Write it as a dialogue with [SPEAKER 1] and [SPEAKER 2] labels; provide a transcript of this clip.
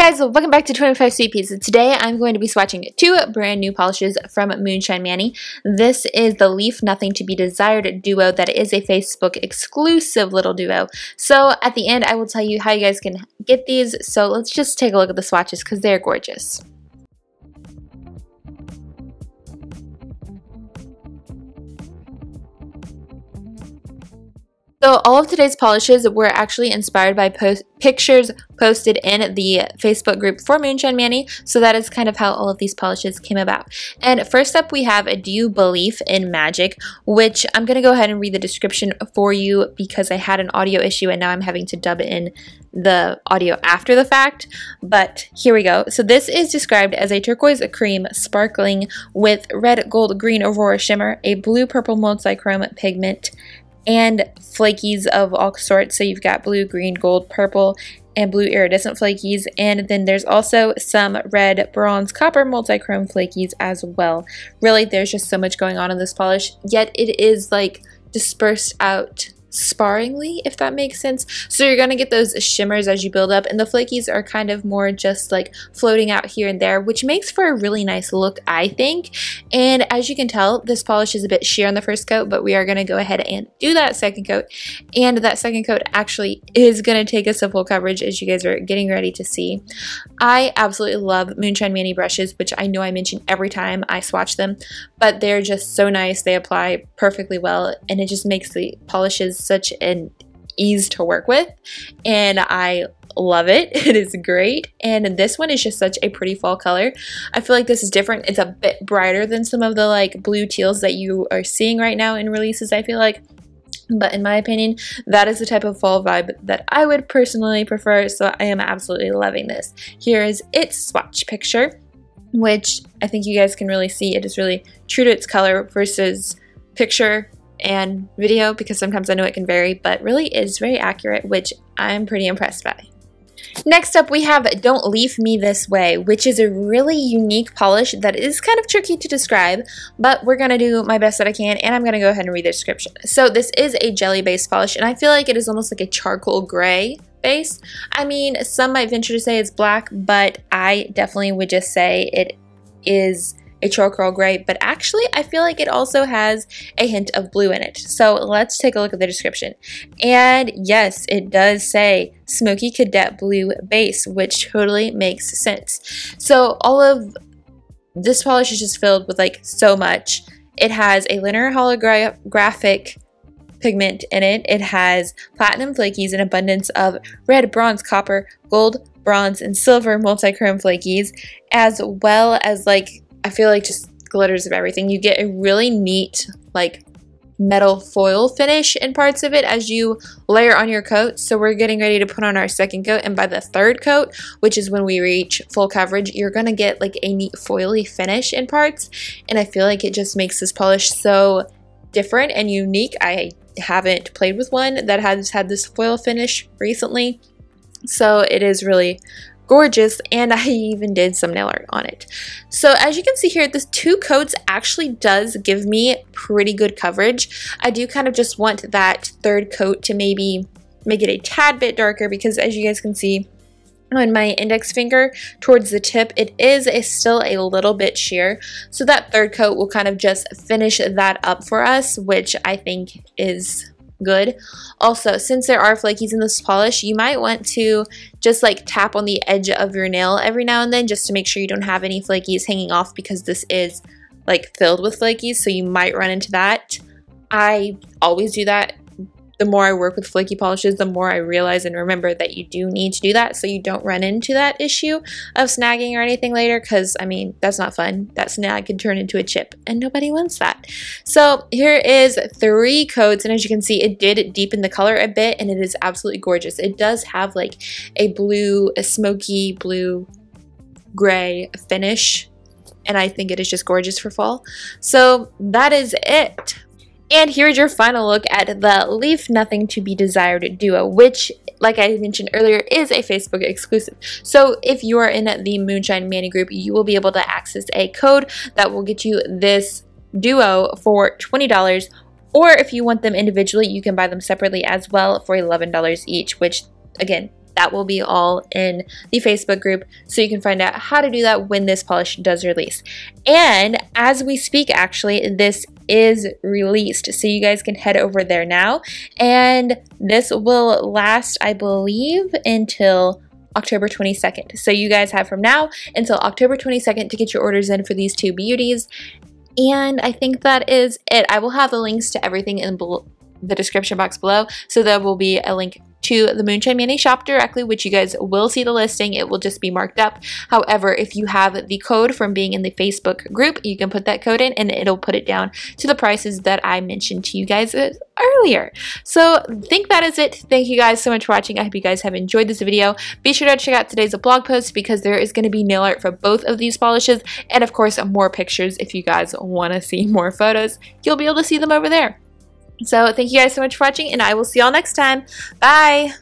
[SPEAKER 1] guys, welcome back to 25 Sweet Peas. Today I'm going to be swatching two brand new polishes from Moonshine Manny. This is the Leaf Nothing to be Desired duo that is a Facebook exclusive little duo. So at the end I will tell you how you guys can get these. So let's just take a look at the swatches because they're gorgeous. So all of today's polishes were actually inspired by pictures posted in the Facebook group for Moonshine Manny, so that is kind of how all of these polishes came about. And first up we have Do You Believe in Magic, which I'm going to go ahead and read the description for you because I had an audio issue and now I'm having to dub in the audio after the fact, but here we go. So this is described as a turquoise cream sparkling with red, gold, green aurora shimmer, a blue, purple multi-chrome pigment, and flakies of all sorts. So you've got blue, green, gold, purple, and blue iridescent flakies, and then there's also some red, bronze, copper multi-chrome flakies as well. Really, there's just so much going on in this polish, yet it is like dispersed out sparingly, if that makes sense. So you're going to get those shimmers as you build up, and the flakies are kind of more just like floating out here and there, which makes for a really nice look, I think. And as you can tell, this polish is a bit sheer on the first coat, but we are going to go ahead and do that second coat, and that second coat actually is going to take us to full coverage, as you guys are getting ready to see. I absolutely love Moonshine Manny brushes, which I know I mention every time I swatch them, but they're just so nice. They apply perfectly well, and it just makes the polishes such an ease to work with, and I love it. It is great, and this one is just such a pretty fall color. I feel like this is different. It's a bit brighter than some of the like blue teals that you are seeing right now in releases, I feel like. But in my opinion, that is the type of fall vibe that I would personally prefer, so I am absolutely loving this. Here is its swatch picture, which I think you guys can really see. It is really true to its color versus picture and video, because sometimes I know it can vary, but really is very accurate, which I'm pretty impressed by. Next up we have Don't Leave Me This Way, which is a really unique polish that is kind of tricky to describe, but we're going to do my best that I can, and I'm going to go ahead and read the description. So this is a jelly based polish, and I feel like it is almost like a charcoal gray base. I mean, some might venture to say it's black, but I definitely would just say it is a charcoal gray, but actually I feel like it also has a hint of blue in it. So let's take a look at the description. And yes, it does say Smoky Cadet Blue base, which totally makes sense. So all of this polish is just filled with like so much. It has a linear holographic pigment in it. It has platinum flakies, an abundance of red, bronze, copper, gold, bronze, and silver multi-chrome flakies, as well as like I feel like just glitters of everything. You get a really neat like metal foil finish in parts of it as you layer on your coat. So we're getting ready to put on our second coat, and by the third coat, which is when we reach full coverage, you're gonna get like a neat foily finish in parts, and I feel like it just makes this polish so different and unique. I haven't played with one that has had this foil finish recently, so it is really gorgeous, and I even did some nail art on it. So as you can see here, this two coats actually does give me pretty good coverage. I do kind of just want that third coat to maybe make it a tad bit darker, because as you guys can see on my index finger towards the tip, it is still a little bit sheer. So that third coat will kind of just finish that up for us, which I think is good. Also, since there are flakies in this polish, you might want to just like tap on the edge of your nail every now and then just to make sure you don't have any flakies hanging off, because this is like filled with flakies, so you might run into that. I always do that. The more I work with flaky polishes, the more I realize and remember that you do need to do that so you don't run into that issue of snagging or anything later, because I mean, that's not fun. That snag can turn into a chip, and nobody wants that. So here is 3 coats, and as you can see, it did deepen the color a bit, and it is absolutely gorgeous. It does have like a smoky blue gray finish, and I think it is just gorgeous for fall. So that is it. And here's your final look at the Leaf Nothing to be Desired duo, which, like I mentioned earlier, is a Facebook exclusive. So if you are in the Moonshine Manny group, you will be able to access a code that will get you this duo for $20. Or if you want them individually, you can buy them separately as well for $11 each, which, again, that will be all in the Facebook group, so you can find out how to do that when this polish does release. And as we speak, actually, this is released, so you guys can head over there now, and this will last, I believe, until October 22nd. So you guys have from now until October 22nd to get your orders in for these two beauties. And I think that is it. I will have the links to everything in the description box below, so there will be a link to the Moonshine Manny shop directly, which you guys will see the listing. It will just be marked up. However, if you have the code from being in the Facebook group, you can put that code in and it'll put it down to the prices that I mentioned to you guys earlier. So I think that is it. Thank you guys so much for watching. I hope you guys have enjoyed this video. Be sure to check out today's blog post, because there is going to be nail art for both of these polishes, and of course more pictures. If you guys want to see more photos, you'll be able to see them over there. So thank you guys so much for watching, and I will see y'all next time. Bye!